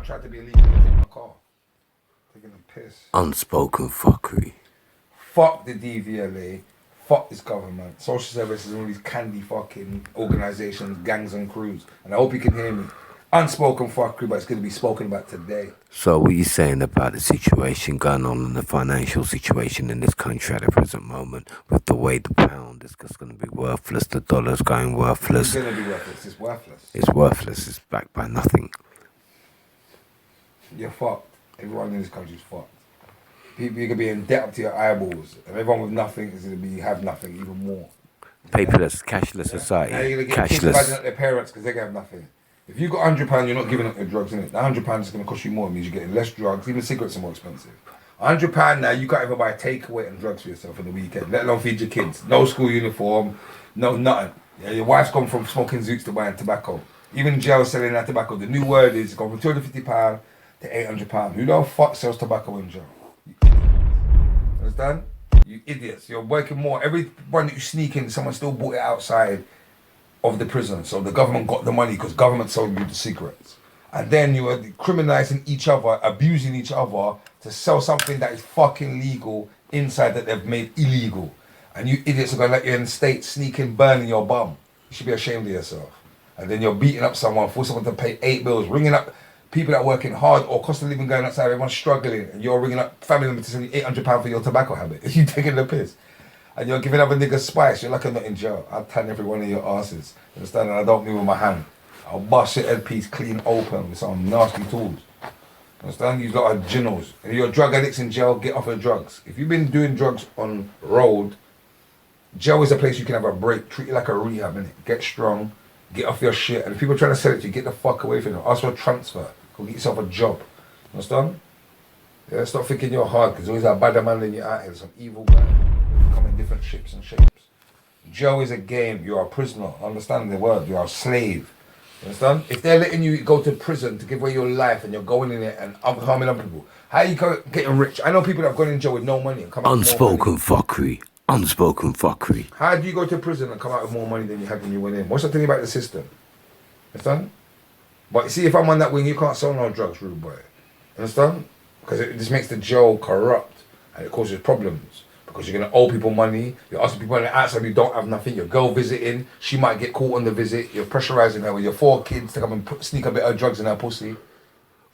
tried to be illegal in my car. Taking a piss. Unspoken fuckery. Fuck the DVLA. Fuck this government. Social services and all these candy fucking organisations, gangs and crews. And I hope you can hear me. Unspoken fuckery, but it's going to be spoken about today. So what are you saying about the situation going on in the financial situation in this country at the present moment, with the way the pound is just going to be worthless, the dollar's going worthless? It's going to be worthless. It's worthless. It's worthless. It's backed by nothing. You're fucked. Everyone in this country is fucked. People, you could be in debt up to your eyeballs, and everyone with nothing is going to be have nothing even more. Paperless, cashless society. Now you're going to get kids badging up their parents because they're going to have nothing. If you got £100, you're not giving up your drugs, innit? The £100 is going to cost you more. It means you're getting less drugs. Even cigarettes are more expensive. £100 now, you can't even buy takeaway and drugs for yourself on the weekend, let alone feed your kids. No school uniform, no nothing. Yeah, your wife's gone from smoking zoots to buying tobacco. Even jail selling that tobacco. The new word is it's gone from £250 to £800. Who the fuck sells tobacco in jail? You understand? You idiots. You're working more. Every one that you sneak in, someone still bought it outside of the prison. So the government got the money because government sold you the cigarettes. And then you are criminalizing each other, abusing each other to sell something that is fucking legal inside that they've made illegal. And you idiots are going to let you in the state sneak in, burning your bum. You should be ashamed of yourself. And then you're beating up someone, force someone to pay 8 bills, ringing up people that are working hard or cost of living going outside, everyone's struggling, and you're ringing up family members to send you £800 for your tobacco habit. You taking the piss. And you're giving other niggas spice. You're like I'm not in jail. I'll tan every one of your asses. Understand? And I don't move with my hand. I'll bust your headpiece clean open with some nasty tools. Understand? You lot are ginos. If you're drug addicts in jail, get off of drugs. If you've been doing drugs on road, jail is a place you can have a break. Treat it like a rehab, innit? Get strong, get off your shit. And if people are trying to sell it to you, get the fuck away from them. Ask for a transfer. Go get yourself a job. Understand? Yeah, stop thinking you're hard, because there's always a badder man than you out here. Some evil guy. Come in different shapes and shapes. Jail is a game. You're a prisoner. Understand the word? You're a slave. Understand? If they're letting you go to prison to give away your life and you're going in it and harming other people, how are you getting rich? I know people that have gone in jail with no money and come out with more money. Unspoken fuckery. Unspoken fuckery. How do you go to prison and come out with more money than you had when you went in? What's the thing about the system? Understand? But see, if I'm on that wing, you can't sell no drugs, rude boy. Understand? Because it just makes the jail corrupt and it causes problems. Because you're going to owe people money, you're asking people on the outside who don't have nothing, your girl visiting, she might get caught on the visit, you're pressurizing her with your 4 kids to come and sneak a bit of drugs in her pussy.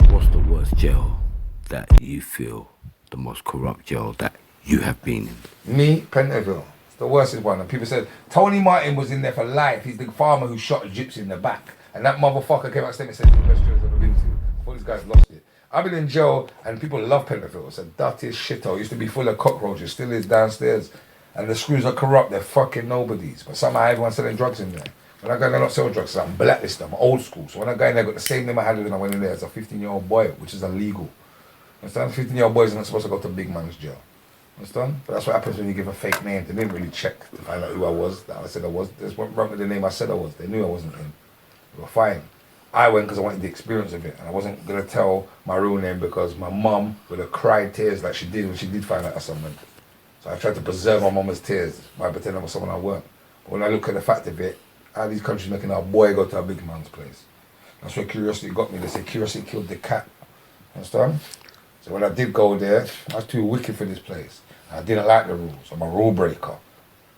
What's the worst jail that you feel, the most corrupt jail that you have been in? Me, Pentonville. It's the worst one. And people said, Tony Martin was in there for life. He's the farmer who shot a gypsy in the back. And that motherfucker came out and said, it's the best jail I've ever been to. I thought this guy's lost it. I've been in jail and people love Pentonville. It's a dirtiest shithole. It used to be full of cockroaches, still is downstairs. And the screws are corrupt, they're fucking nobodies. But somehow everyone's selling drugs in there. When I go in there, I don't sell drugs, so I'm blacklisted, I'm old school. So when I go in there, I got the same name I had when I went in there as a 15-year-old boy, which is illegal. Understand? 15-year-old boys are not supposed to go to big man's jail. Understand? But that's what happens when you give a fake name. They didn't really check to find out who I was, that I said I was. They just went wrong with the name I said I was. They knew I wasn't him. They were fine. I went because I wanted the experience of it, and I wasn't going to tell my real name because my mum would have cried tears like she did when she did find out someone. So I tried to preserve my mama's tears by pretending I was someone I weren't. But when I look at the fact of it, how these countries making our boy go to a big man's place. That's where curiosity got me. They say curiosity killed the cat. Understand? So when I did go there, I was too wicked for this place. I didn't like the rules. I'm a rule breaker.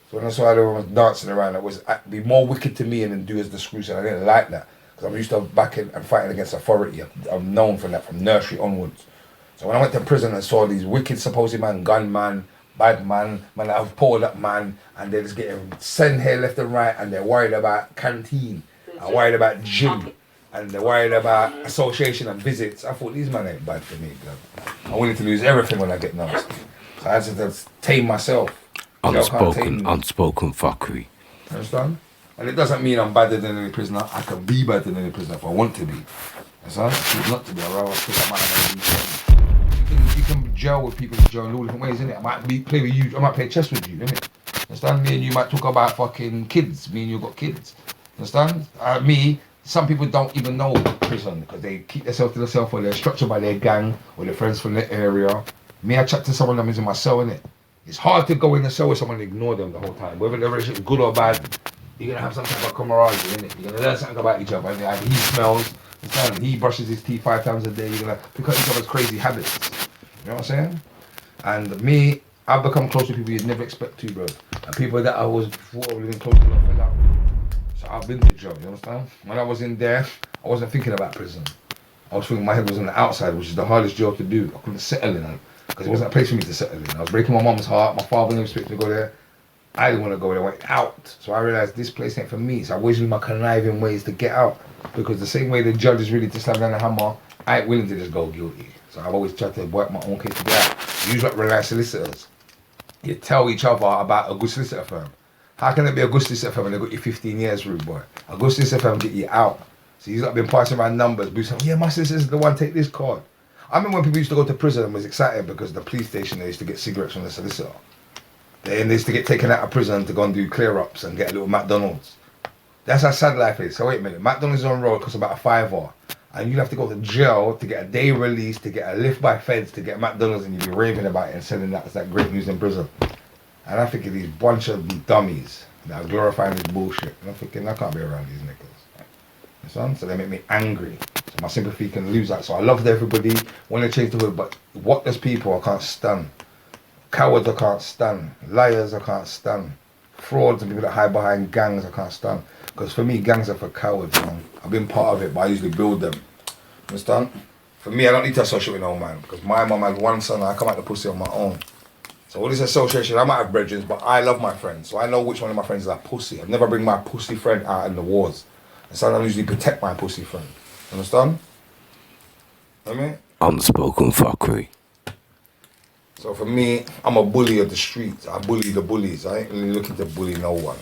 So when I saw everyone was dancing around, it was be more wicked to me and then do as the screw said. I didn't like that. I'm used to backing and fighting against authority. I'm known for that from nursery onwards. So when I went to prison and saw these wicked supposed man, gunman, bad man that have pulled up man, and they're just getting sent here left and right, and they're worried about canteen, and worried about gym, and they're worried about association and visits. I thought these men ain't bad for me. I'm willing to lose everything when I get nasty. So I had to tame myself. Unspoken fuckery. Understand? And it doesn't mean I'm better than any prisoner. I can be better than any prisoner if I want to be. Understand? I choose not to be. I'd rather pick up my You can gel with people in jail in all different ways, innit? I might play with you. I might play chess with you, innit? Understand? Me and you might talk about fucking kids. Me and you got kids. Understand? Some people don't even know prison because they keep themselves to themselves, or they're structured by their gang or their friends from the area. Me, I chat to someone that is in my cell, innit? It's hard to go in the cell with someone and ignore them the whole time. Whether the relationship is good or bad, you're going to have some type of camaraderie, innit? You're going to learn something about each other. He smells, Understand? He brushes his teeth 5 times a day. You're gonna pick up each other's crazy habits. You know what I'm saying? And me, I've become close to people you'd never expect to, bro. And people that I was before living close to, I fell out with. So I've been to jail, you understand? When I was in there, I wasn't thinking about prison. I was thinking my head was on the outside, which is the hardest job to do. I couldn't settle in, because it wasn't a place for me to settle in. I was breaking my mom's heart. My father didn't expect me to go there. I didn't want to go there. I went out. So I realized this place ain't for me. So I always use my conniving ways to get out. Because the same way the judge is ready to slam down the hammer, I ain't willing to just go guilty. So I've always tried to work my own case to get out. Use like reliable solicitors. You tell each other about a good solicitor firm. How can it be a good solicitor firm when they got you 15 years, rude boy? A good solicitor firm get you out. So you've not been passing around numbers, but saying, yeah, my solicitor's the one, take this card. I remember when people used to go to prison and was excited because the police station, they used to get cigarettes from the solicitor. They used to get taken out of prison to go and do clear-ups and get a little McDonald's. That's how sad life is. So wait a minute, McDonald's on road costs about $5, and you'd have to go to jail to get a day release, to get a lift by feds, to get McDonald's, and you'd be raving about it and selling that as that great news in prison. And I'm thinking these bunch of dummies that are glorifying this bullshit. And I'm thinking, I can't be around these niggas. So they make me angry. So my sympathy can lose that. So I love everybody, want to change the world, but whatless people I can't stand. Cowards I can't stand. Liars I can't stand. Frauds and people that hide behind gangs I can't stand. Because for me, gangs are for cowards, man. I've been part of it, but I usually build them. Understand? For me, I don't need to associate with no man. Because my mum had one son and I come out the pussy on my own. So all this association, I might have brethren, but I love my friends. So I know which one of my friends is a pussy. I'd never bring my pussy friend out in the wars. And so I usually protect my pussy friend. Understand? You know what I mean? Unspoken fuckery. So for me, I'm a bully of the streets. I bully the bullies. I ain't really looking to bully no one.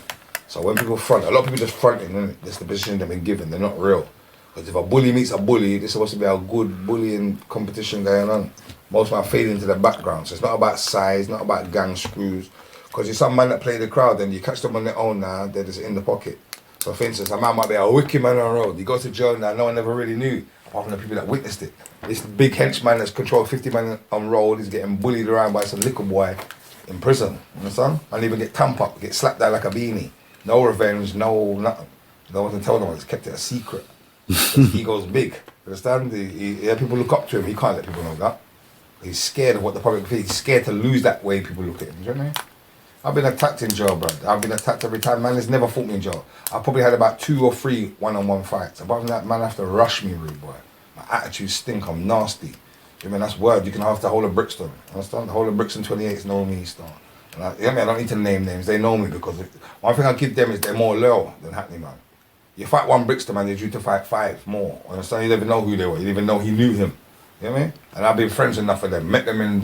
So when people front, a lot of people just fronting, innit? That's the position they've been given. They're not real. Because if a bully meets a bully, there's supposed to be a good bullying competition going on. Most man fade into the background. So it's not about size, not about gang screws. Because you're some man that play the crowd and you catch them on their own now, they're just in the pocket. So for instance, a man might be a wicked man on the road. He goes to jail now, no one ever really knew, apart from the people that witnessed it. This big henchman that's controlled 50 men on road is getting bullied around by some little boy in prison. You understand? And even get tamp up, get slapped down like a beanie. No revenge, no nothing. No one can tell them, it's kept it a secret. He goes big. Understand? People look up to him, he can't let people know that. He's scared of what the public thinks. He's scared to lose that way people look at him. Do you know what I mean? I've been attacked in jail, bro. I've been attacked every time. Man has never fought me in jail. I probably had about 2 or 3 one-on-one fights. Apart from that, man have to rush me, rude boy. My attitude stink. I'm nasty. I mean, that's word. You can have the whole of Brixton. Understand? The whole of Brixton 28s know me, still. And I don't need to name names. They know me because one thing I give them is they're more loyal than Hackney, man. You fight one Brixton man, they're due to fight 5 more. Understand? You never know who they were. You didn't even know he knew him. You know what I mean? And I've been friends enough with them. Met them in